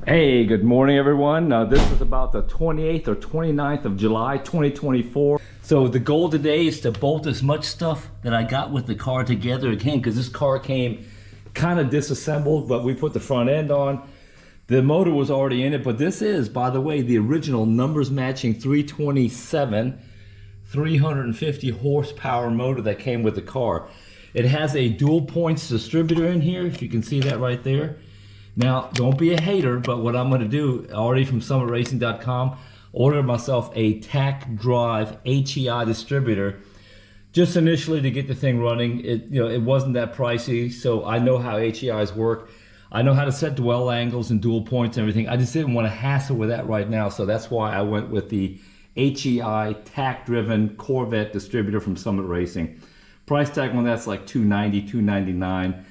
Hey, good morning everyone. This is about the 28th or 29th of July 2024. So the goal today is to bolt as much stuff that I got with the car together again, because this car came kind of disassembled, but we put the front end on. The motor was already in it, but this is, by the way, the original numbers matching 327 350 horsepower motor that came with the car. It has a dual points distributor in here, if you can see that right there. Now, don't be a hater, but what I'm going to do, already from summitracing.com, ordered myself a TAC Drive HEI distributor, just initially to get the thing running. It wasn't that pricey, so I know how HEIs work. I know how to set dwell angles and dual points and everything. I just didn't want to hassle with that right now, so that's why I went with the HEI TAC-driven Corvette distributor from Summit Racing. Price tag on that's like $290, $299.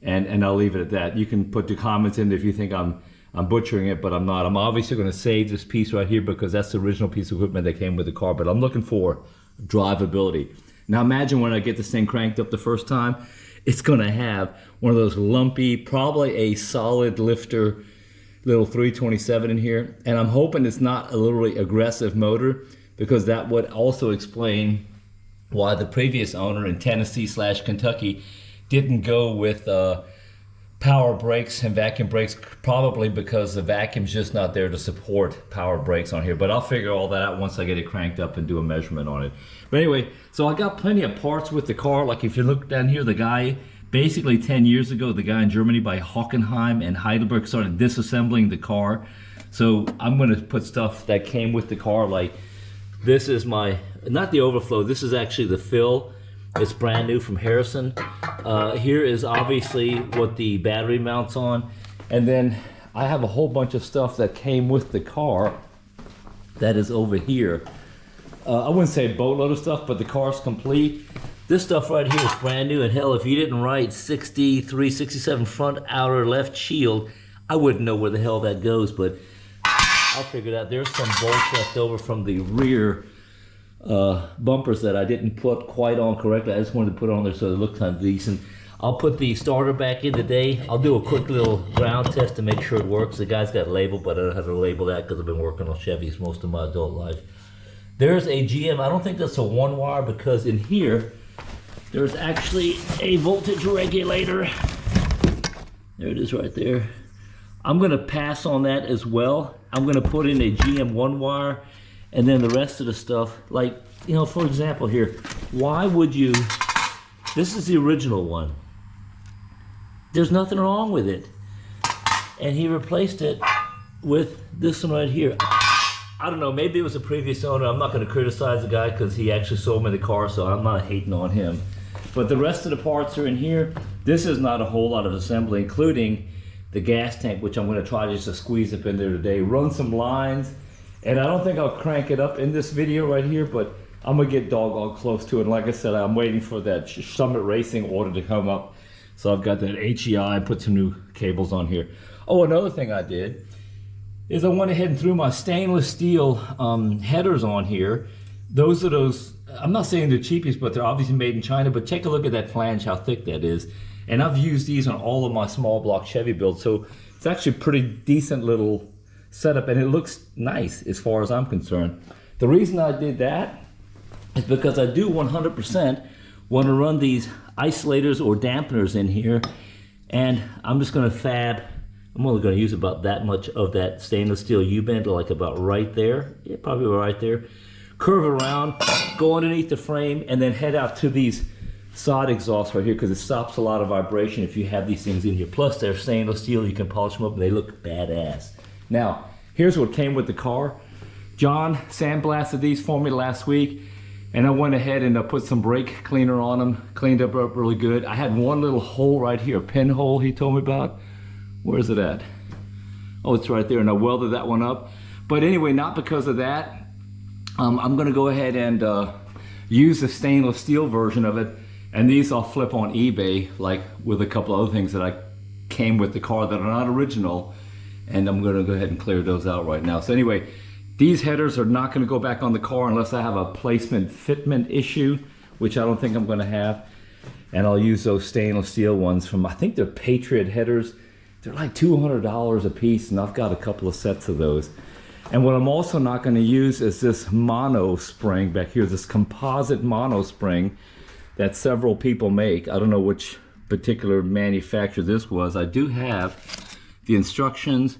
And I'll leave it at that. You can put the comments in if you think I'm butchering it, but I'm not. I'm obviously going to save this piece right here because that's the original piece of equipment that came with the car, but I'm looking for drivability. Now imagine when I get this thing cranked up the first time, it's going to have one of those lumpy, probably a solid lifter little 327 in here. And I'm hoping it's not a literally aggressive motor, because that would also explain why the previous owner in Tennessee/Kentucky didn't go with power brakes and vacuum brakes, probably because the vacuum's just not there to support power brakes on here. But I'll figure all that out once I get it cranked up and do a measurement on it. But anyway, so I got plenty of parts with the car. Like if you look down here, the guy, basically 10 years ago, the guy in Germany by Hockenheim and Heidelberg started disassembling the car. So I'm gonna put stuff that came with the car, like this is my, not the overflow, this is actually the fill. It's brand new from Harrison. Here is obviously what the battery mounts on. And then I have a whole bunch of stuff that came with the car that is over here. I wouldn't say a boatload of stuff, but the car's complete. This stuff right here is brand new. And hell, if you didn't write 63, 67 front outer left shield, I wouldn't know where the hell that goes, but I'll figure it out. There's some bolts left over from the rear bumpers that I didn't put quite on correctly. I just wanted to put it on there so it looked kind of decent. I'll put the starter back in today. I'll do a quick little ground test to make sure it works. The guy's got a label, but I don't have to label that because I've been working on Chevys most of my adult life. There's a GM. I don't think that's a one wire, because in here there's actually a voltage regulator. There it is right there. I'm going to pass on that as well. I'm going to put in a GM one wire. And then the rest of the stuff, like, you know, for example here, why would you, this is the original one. There's nothing wrong with it. And he replaced it with this one right here. I don't know, maybe it was a previous owner. I'm not going to criticize the guy because he actually sold me the car, so I'm not hating on him. But the rest of the parts are in here. This is not a whole lot of assembly, including the gas tank, which I'm going to try just to squeeze up in there today. Run some lines. And I don't think I'll crank it up in this video right here, but I'm gonna get doggone close to it. And like I said, I'm waiting for that Summit Racing order to come up. So I've got that HEI, put some new cables on here. Oh, another thing I did is I went ahead and threw my stainless steel headers on here. Those are those, I'm not saying they're cheapies, but they're obviously made in China, but take a look at that flange, how thick that is. And I've used these on all of my small block Chevy builds, so it's actually a pretty decent little setup, and it looks nice as far as I'm concerned. The reason I did that is because I do 100% want to run these isolators or dampeners in here, and I'm just going to fab, I'm only going to use about that much of that stainless steel U-bend, like about right there, yeah, probably right there, curve around, go underneath the frame, and then head out to these side exhausts right here, because it stops a lot of vibration if you have these things in here. Plus they're stainless steel, you can polish them up and they look badass. Now, here's what came with the car. John sandblasted these for me last week, and I went ahead and put some brake cleaner on them, cleaned up really good. I had one little hole right here, a pinhole he told me about. Where is it at? Oh, it's right there, and I welded that one up. But anyway, not because of that. I'm gonna go ahead and use the stainless steel version of it, and these I'll flip on eBay, like with a couple other things that I came with the car that are not original. And I'm gonna go ahead and clear those out right now. So anyway, these headers are not gonna go back on the car unless I have a placement fitment issue, which I don't think I'm gonna have. And I'll use those stainless steel ones from, I think they're Patriot headers. They're like $200 a piece, and I've got a couple of sets of those. And what I'm also not going to use is this mono spring back here, this composite mono spring that several people make. I don't know which particular manufacturer this was. I do have the instructions,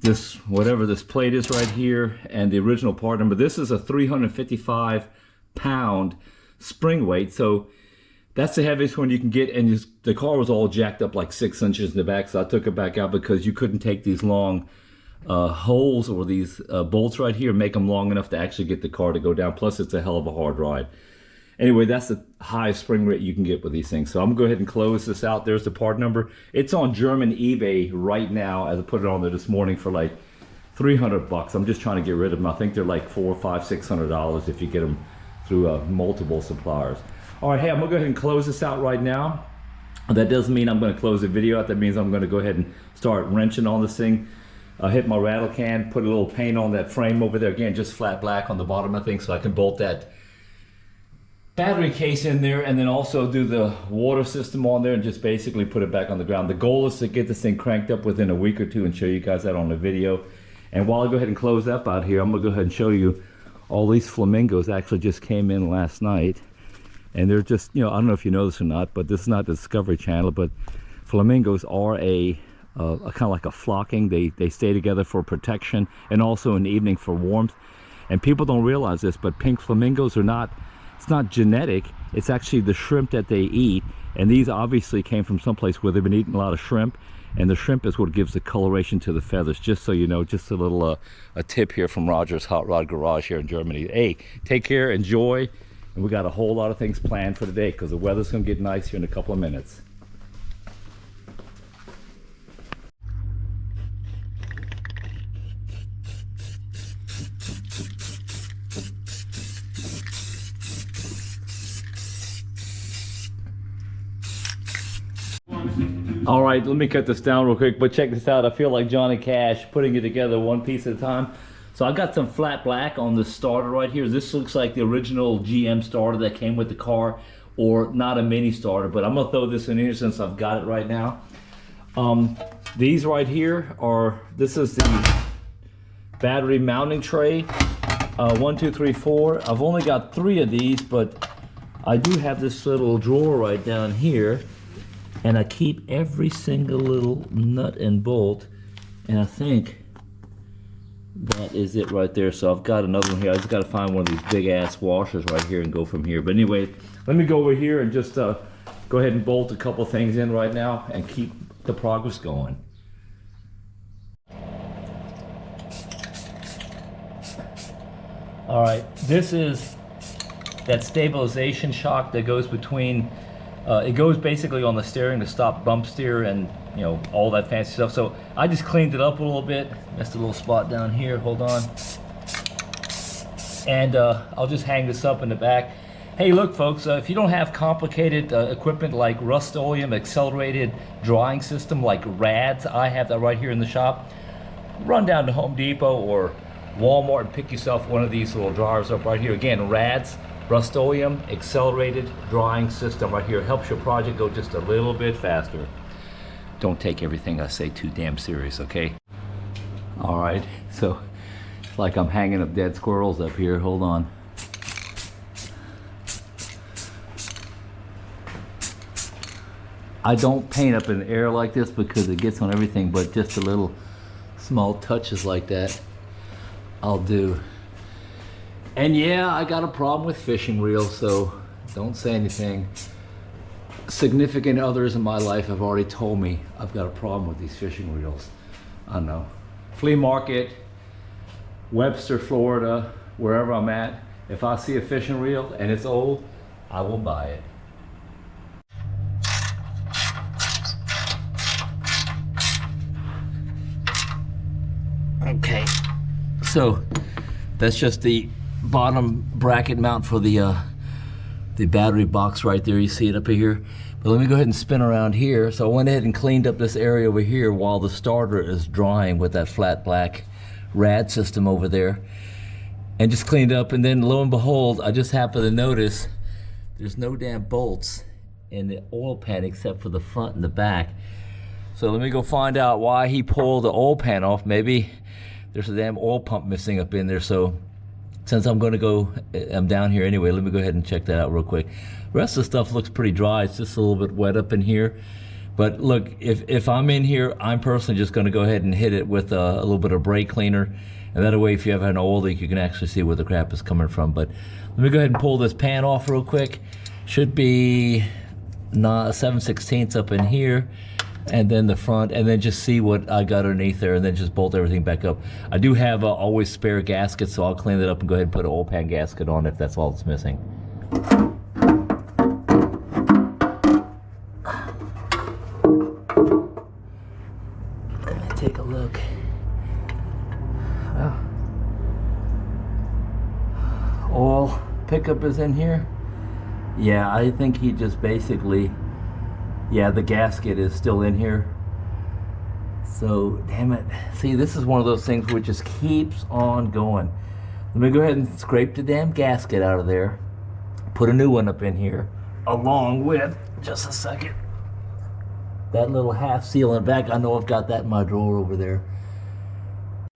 this, whatever this plate is right here, and the original part number. This is a 355 pound spring weight, so that's the heaviest one you can get. And the car was all jacked up like 6 inches in the back, so I took it back out because you couldn't take these long holes or these bolts right here, make them long enough to actually get the car to go down. Plus it's a hell of a hard ride. Anyway, that's the highest spring rate you can get with these things. So I'm gonna go ahead and close this out. There's the part number. It's on German eBay right now, as I put it on there this morning, for like 300 bucks. I'm just trying to get rid of them. I think they're like $400, $500, $600 if you get them through multiple suppliers. All right, hey, I'm gonna go ahead and close this out right now. That doesn't mean I'm gonna close the video out. That means I'm gonna go ahead and start wrenching on this thing. Hit my rattle can, put a little paint on that frame over there. Again, just flat black on the bottom, I think, so I can bolt that battery case in there, and then also do the water system on there and just basically put it back on the ground. The goal is to get this thing cranked up within a week or two and show you guys that on the video. And while I go ahead and close up out here, I'm gonna go ahead and show you all these flamingos actually just came in last night. And they're just, you know, I don't know if you know this or not, but this is not the Discovery Channel, but flamingos are a kind of like a flocking. They stay together for protection and also in the evening for warmth. And people don't realize this, but pink flamingos are not, it's not genetic, it's actually the shrimp that they eat. And these obviously came from someplace where they've been eating a lot of shrimp, and the shrimp is what gives the coloration to the feathers. Just so you know, just a little a tip here from Roger's Hot Rod Garage here in Germany. Hey, take care, enjoy, and we got a whole lot of things planned for today because the weather's gonna get nice here in a couple of minutes. All right, let me cut this down real quick, but check this out. I feel like Johnny Cash putting it together one piece at a time. So I got some flat black on the starter right here. This looks like the original GM starter that came with the car, or not a mini starter, but I'm gonna throw this in here since I've got it right now. These right here are, this is the battery mounting tray. 1, 2, 3, 4. I've only got 3 of these, but I do have this little drawer right down here. And I keep every single little nut and bolt, and I think that is it right there. So I've got another one here. I just got to find one of these big ass washers right here and go from here. But anyway, let me go over here and just go ahead and bolt a couple things in right now and keep the progress going. All right, this is that stabilization shock that goes between it goes basically on the steering to stop bump steer and, you know, all that fancy stuff. So I just cleaned it up a little bit. Missed a little spot down here, hold on. And I'll just hang this up in the back. Hey, look folks, if you don't have complicated equipment like Rust-Oleum accelerated drying system like RADS, I have that right here in the shop. Run down to Home Depot or Walmart and pick yourself one of these little dryers up right here. Again, RADS, Rust-Oleum accelerated drying system right here. Helps your project go just a little bit faster. Don't take everything I say too damn serious, okay? All right, so it's like I'm hanging up dead squirrels up here. Hold on. I don't paint up in the air like this because it gets on everything, but just a little small touches like that I'll do. And yeah, I got a problem with fishing reels, so don't say anything. Significant others in my life have already told me I've got a problem with these fishing reels. I don't know. Flea market, Webster, Florida, wherever I'm at, if I see a fishing reel and it's old, I will buy it. Okay, so that's just the bottom bracket mount for the battery box right there. You see it up here. But let me go ahead and spin around here. So I went ahead and cleaned up this area over here while the starter is drying with that flat black rad system over there, and just cleaned up. And then lo and behold, I just happened to notice there's no damn bolts in the oil pan except for the front and the back. So let me go find out why he pulled the oil pan off. Maybe there's a damn oil pump missing up in there. So since I'm down here anyway, let me go ahead and check that out real quick. The rest of the stuff looks pretty dry. It's just a little bit wet up in here. But look, if I'm in here, I'm personally just gonna go ahead and hit it with a little bit of brake cleaner. And that way, if you have an oil leak, you can actually see where the crap is coming from. But let me go ahead and pull this pan off real quick. Should be 7/16 up in here. And then the front, and then just see what I got underneath there, and then just bolt everything back up. I do have always spare gaskets, so I'll clean it up and go ahead and put an oil pan gasket on if that's all that's missing. Let me take a look. Oil pickup is in here. Yeah, I think he just basically, yeah, the gasket is still in here. So, damn it. See, this is one of those things which just keeps on going. Let me go ahead and scrape the damn gasket out of there. Put a new one up in here, along with, just a second, that little half seal in the back. I know I've got that in my drawer over there.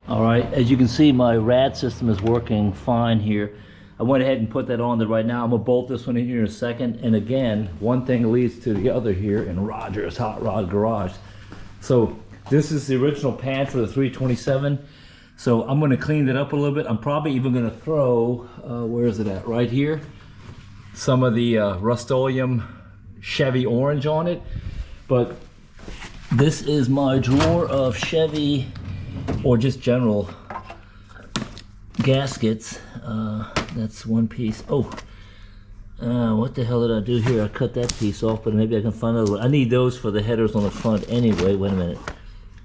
All right, as you can see, my rad system is working fine here. I went ahead and put that on there right now. I'm gonna bolt this one in here in a second. And again, one thing leads to the other here in Roger's Hot Rod Garage. So this is the original pan for the 327. So I'm gonna clean it up a little bit. I'm probably even gonna throw, where is it at? Right here. Some of the Rust-Oleum Chevy orange on it. But this is my drawer of Chevy or just general gaskets. That's one piece. Oh, what the hell did I do here? I cut that piece off, but maybe I can find another one. I need those for the headers on the front anyway. Wait a minute.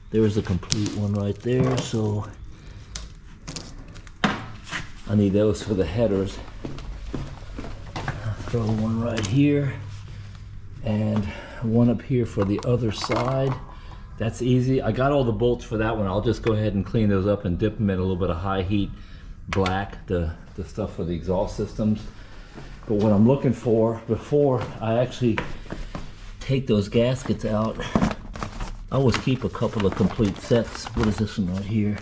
There's a complete one right there, so I need those for the headers. I'll throw one right here and one up here for the other side. That's easy. I got all the bolts for that one. I'll just go ahead and clean those up and dip them in a little bit of high heat black, the stuff for the exhaust systems. But what I'm looking for before I actually take those gaskets out, I always keep a couple of complete sets. What is this one right here?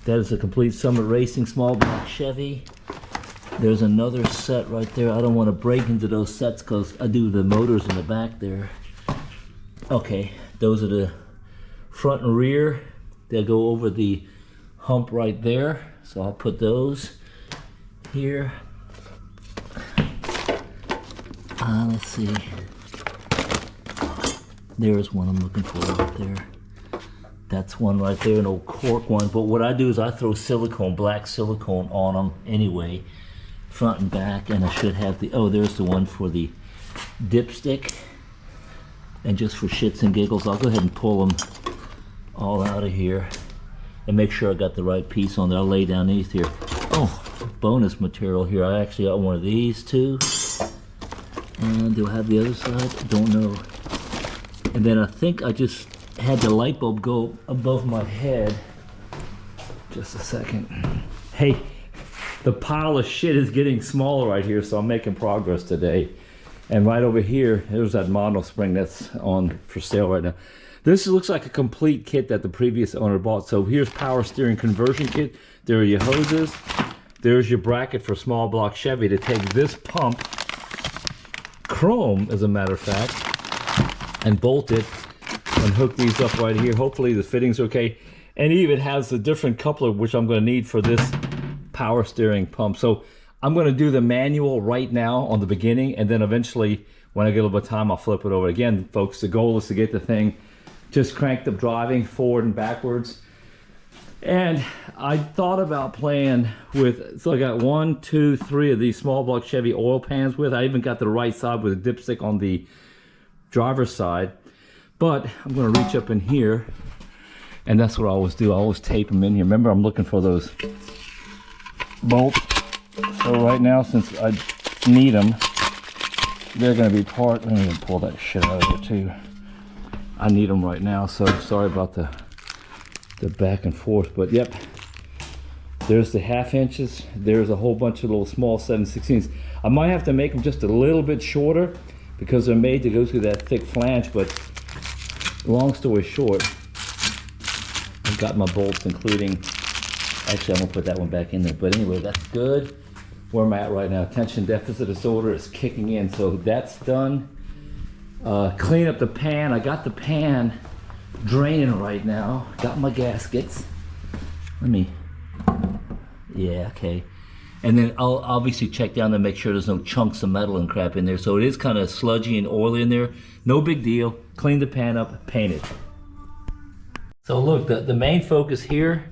That is a complete Summit Racing small block Chevy. There's another set right there. I don't want to break into those sets because I do the motors in the back there. Okay, those are the front and rear. They'll go over the hump right there. So I'll put those here. Let's see. There's one I'm looking for right there. That's one right there, an old cork one. But what I do is I throw silicone, black silicone on them anyway, front and back, and I should have the, oh, there's the one for the dipstick. And just for shits and giggles, I'll go ahead and pull them all out of here and make sure I got the right piece on there. I'll lay down underneath here. Oh, bonus material here. I actually got one of these too. And do I have the other side? Don't know. And then I think I just had the light bulb go above my head. Just a second. Hey, the pile of shit is getting smaller right here, so I'm making progress today. And right over here, there's that mono spring that's on for sale right now. This looks like a complete kit that the previous owner bought. So here's power steering conversion kit. There are your hoses. There's your bracket for small block Chevy to take this pump, chrome as a matter of fact, and bolt it and hook these up right here. Hopefully the fitting's okay. And it even has a different coupler, which I'm going to need for this power steering pump. So I'm going to do the manual right now on the beginning, and then eventually when I get a little bit of time, I'll flip it over. Again, folks, the goal is to get the thing just cranked up driving forward and backwards. And I thought about playing with, so I got 1, 2, 3 of these small block Chevy oil pans with. I even got the right side with a dipstick on the driver's side. But I'm going to reach up in here, and that's what I always do. I always tape them in here. Remember, I'm looking for those bolts. So right now, since I need them, they're going to be part. Let me even pull that shit out of here too. I need them right now, so sorry about the back and forth. But yep, there's the 1/2 inches. There's a whole bunch of little small 7/16. I might have to make them just a little bit shorter because they're made to go through that thick flange, but long story short, I've got my bolts, including, actually I'm gonna put that one back in there, but anyway, that's good. Where I'm at right now, attention deficit disorder is kicking in, so that's done. Clean up the pan. I got the pan draining right now. Got my gaskets. Yeah, okay. And then I'll obviously check down to make sure there's no chunks of metal and crap in there. So it is kind of sludgy and oily in there. No big deal. Clean the pan up, paint it. So look, the main focus here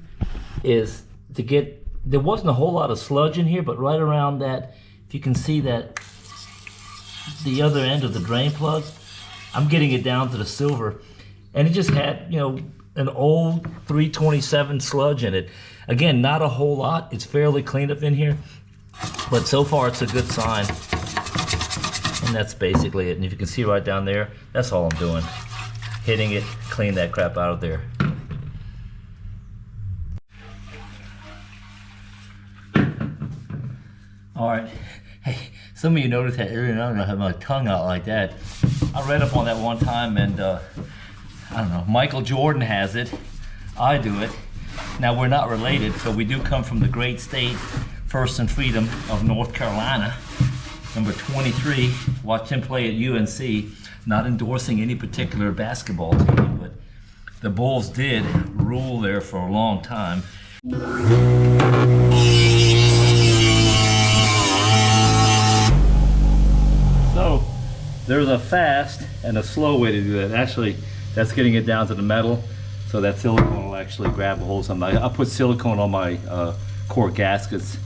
is to get, there wasn't a whole lot of sludge in here, but right around that, if you can see that, the other end of the drain plug, I'm getting it down to the silver. And it just had, you know, an old 327 sludge in it. Again, not a whole lot. It's fairly cleaned up in here, but so far it's a good sign. And that's basically it. And if you can see right down there, that's all I'm doing. Hitting it, clean that crap out of there. All right. Hey, some of you noticed that earlier on I had my tongue out like that. I read up on that one time, and I don't know, Michael Jordan has it. I do it. Now, we're not related, but we do come from the great state, first in freedom, of North Carolina. Number 23, watched him play at UNC, not endorsing any particular basketball team, but the Bulls did rule there for a long time. So, there's a fast and a slow way to do that. Actually, that's getting it down to the metal. So that silicone will actually grab a hold of something. I'll put silicone on my core gaskets.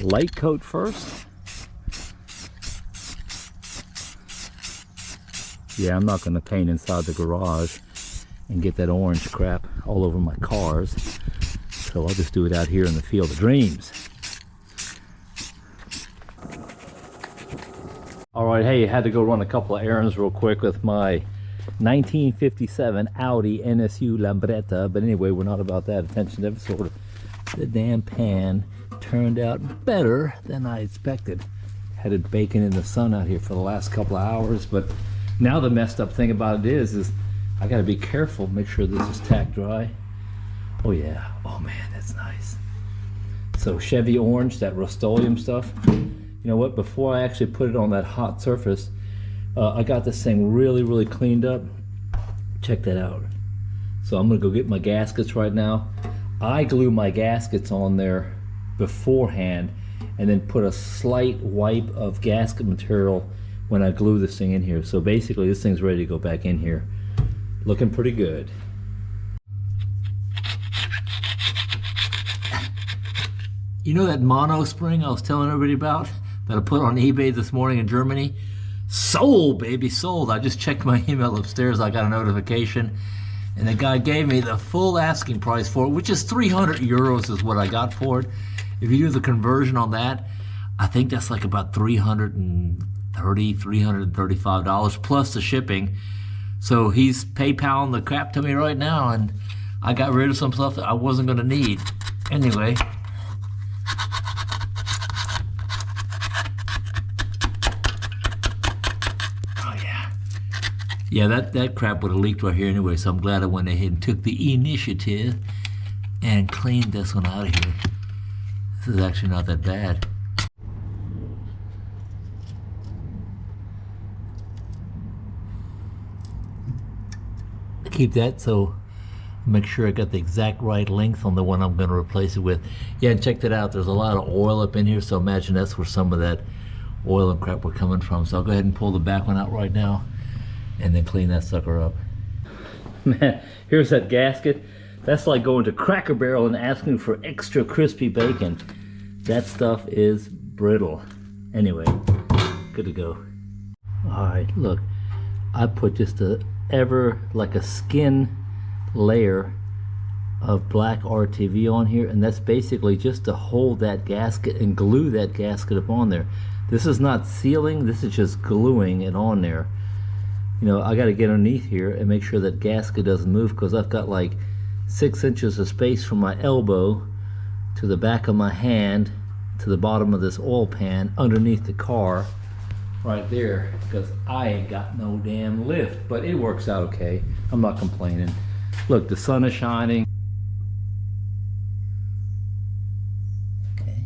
Light coat first. Yeah, I'm not going to paint inside the garage and get that orange crap all over my cars. So I'll just do it out here in the Field of Dreams. Alright, hey, I had to go run a couple of errands real quick with my 1957 Audi NSU Lambretta. But anyway, we're not about that. Attention deficit. The damn pan turned out better than I expected. Had it baking in the sun out here for the last couple of hours, but now the messed up thing about it is I gotta be careful, make sure this is tack dry. Oh yeah, oh man, that's nice. So Chevy orange, that Rust-Oleum stuff. You know what, before I actually put it on that hot surface, I got this thing really cleaned up. Check that out. So I'm gonna go get my gaskets right now. I glue my gaskets on there beforehand and then put a slight wipe of gasket material when I glue this thing in here. So basically this thing's ready to go back in here. Looking pretty good. You know that mono spring I was telling everybody about that I put on eBay this morning in Germany? Sold, baby, sold. I just checked my email upstairs. I got a notification and the guy gave me the full asking price for it, which is 300 euros is what I got for it. If you do the conversion on that, I think that's like about $330, $335 plus the shipping. So he's PayPaling the crap to me right now, and I got rid of some stuff that I wasn't going to need. Anyway. Oh yeah. Yeah, that crap would have leaked right here anyway, so I'm glad I went ahead and took the initiative and cleaned this one out of here. This is actually not that bad. Keep that so make sure I got the exact right length on the one I'm going to replace it with. Yeah, and check that out. There's a lot of oil up in here, so imagine that's where some of that oil and crap were coming from. So I'll go ahead and pull the back one out right now and then clean that sucker up. Man, here's that gasket. That's like going to Cracker Barrel and asking for extra crispy bacon. That stuff is brittle. Anyway, good to go. Alright, look. I put just like a skin layer of black RTV on here, and that's basically just to hold that gasket and glue that gasket up on there. This is not sealing, this is just gluing it on there. You know, I got to get underneath here and make sure that gasket doesn't move, because I've got like 6 inches of space from my elbow to the back of my hand to the bottom of this oil pan underneath the car right there, because I ain't got no damn lift, but it works out okay. I'm not complaining. Look, the sun is shining. Okay.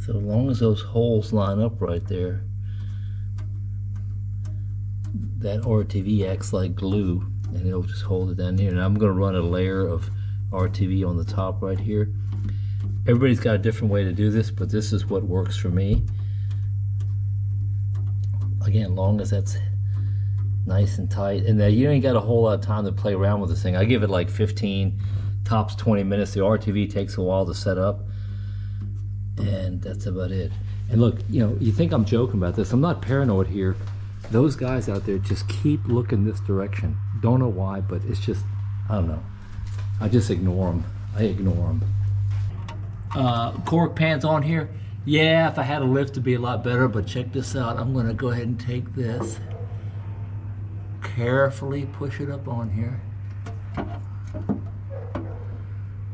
So as long as those holes line up right there, that RTV acts like glue, and it'll just hold it down here. And I'm going to run a layer of RTV on the top right here. Everybody's got a different way to do this, but this is what works for me. Again, long as that's nice and tight, and you ain't got a whole lot of time to play around with this thing. I give it like 15, tops 20 minutes. The RTV takes a while to set up, and that's about it. And look, you know, you think I'm joking about this. I'm not paranoid here. Those guys out there just keep looking this direction. Don't know why, but it's just, I don't know. I just ignore them. I ignore them. Cork pans on here. Yeah, if I had a lift it'd be a lot better, but check this out. I'm gonna go ahead and take this, carefully push it up on here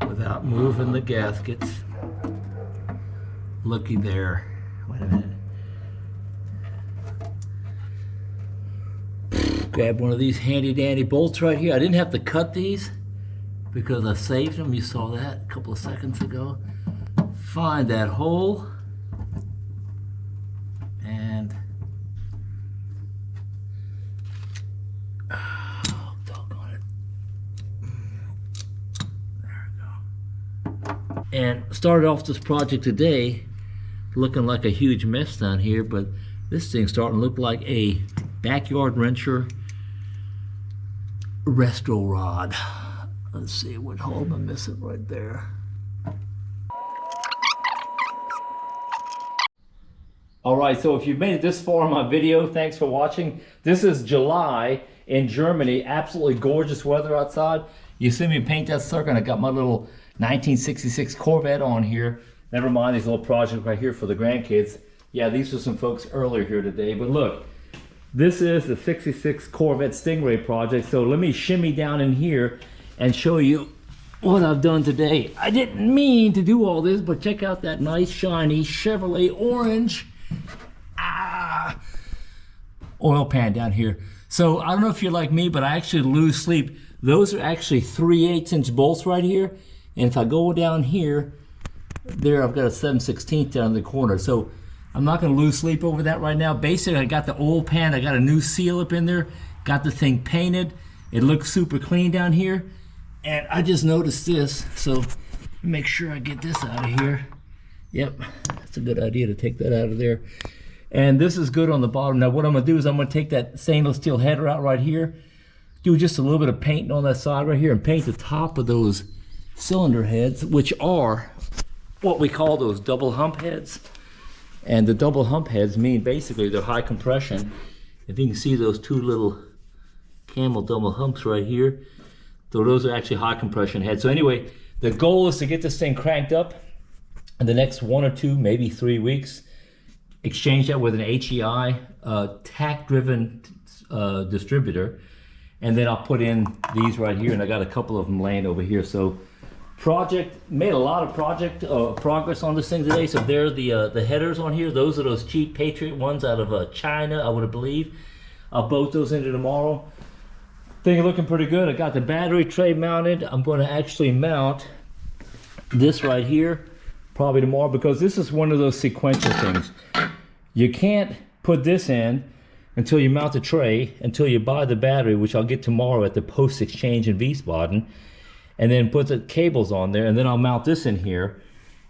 without moving the gaskets. Looky there. Wait a minute. Grab one of these handy dandy bolts right here. I didn't have to cut these because I saved them. You saw that a couple of seconds ago. Find that hole and oh, doggone it. There we go. And started off this project today looking like a huge mess down here, but this thing's starting to look like a backyard wrencher resto rod. Let's see what hole am I missing right there. All right, so if you've made it this far in my video, thanks for watching. This is July in Germany. Absolutely gorgeous weather outside. You see me paint that sucker, and I got my little 1966 Corvette on here. Never mind these little projects right here for the grandkids. Yeah, these are some folks earlier here today, but look. This is the 66 Corvette Sting Ray project. So let me shimmy down in here and show you what I've done today. I didn't mean to do all this, but check out that nice shiny Chevrolet orange oil pan down here. So I don't know if you're like me, but I actually lose sleep. Those are actually 3/8" bolts right here. And if I go down here, there I've got a 7/16 down in the corner. So I'm not going to lose sleep over that right now. Basically, I got the oil pan. I got a new seal up in there. Got the thing painted. It looks super clean down here. And I just noticed this. So make sure I get this out of here. Yep, that's a good idea to take that out of there. And this is good on the bottom. Now what I'm going to do is I'm going to take that stainless steel header out right here. Do just a little bit of painting on that side right here and paint the top of those cylinder heads, which are what we call those double hump heads. And the double hump heads mean basically they're high compression. If you can see those two little camel double humps right here, so those are actually high compression heads. So anyway, the goal is to get this thing cranked up in the next 1 or 2, maybe 3 weeks. Exchange that with an HEI tack-driven distributor, and then I'll put in these right here, and I got a couple of them laying over here. So made a lot of progress on this thing today. So there the headers on here. Those are those cheap Patriot ones out of China, I would believe. I'll bolt those into tomorrow. Thing looking pretty good. I got the battery tray mounted. I'm going to actually mount this right here probably tomorrow, because this is one of those sequential things. You can't put this in until you mount the tray, until you buy the battery, which I'll get tomorrow at the Post Exchange in Wiesbaden, and then put the cables on there, and then I'll mount this in here,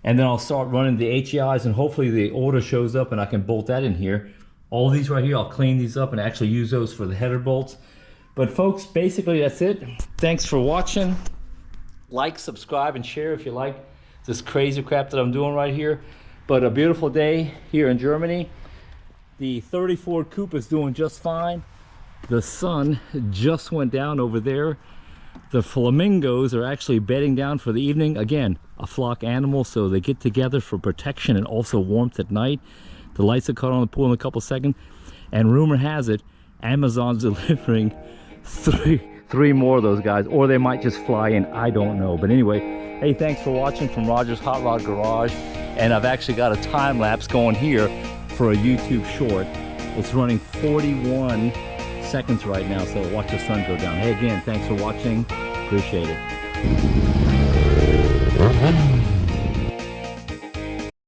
and then I'll start running the HEIs, and hopefully the order shows up and I can bolt that in here. All these right here, I'll clean these up and actually use those for the header bolts. But folks, basically that's it. Thanks for watching. Like, subscribe, and share if you like this crazy crap that I'm doing right here. But a beautiful day here in Germany. The 34 coupe is doing just fine. The sun just went down over there. The flamingos are actually bedding down for the evening. Again, a flock animal, so they get together for protection and also warmth at night. The lights will cut on the pool in a couple seconds. And rumor has it, Amazon's delivering three more of those guys, or they might just fly in, I don't know. But anyway, hey, thanks for watching from Roger's Hot Rod Garage. And I've actually got a time lapse going here for a YouTube short. It's running 41 seconds right now, so watch the sun go down. Hey, again, thanks for watching. Appreciate it.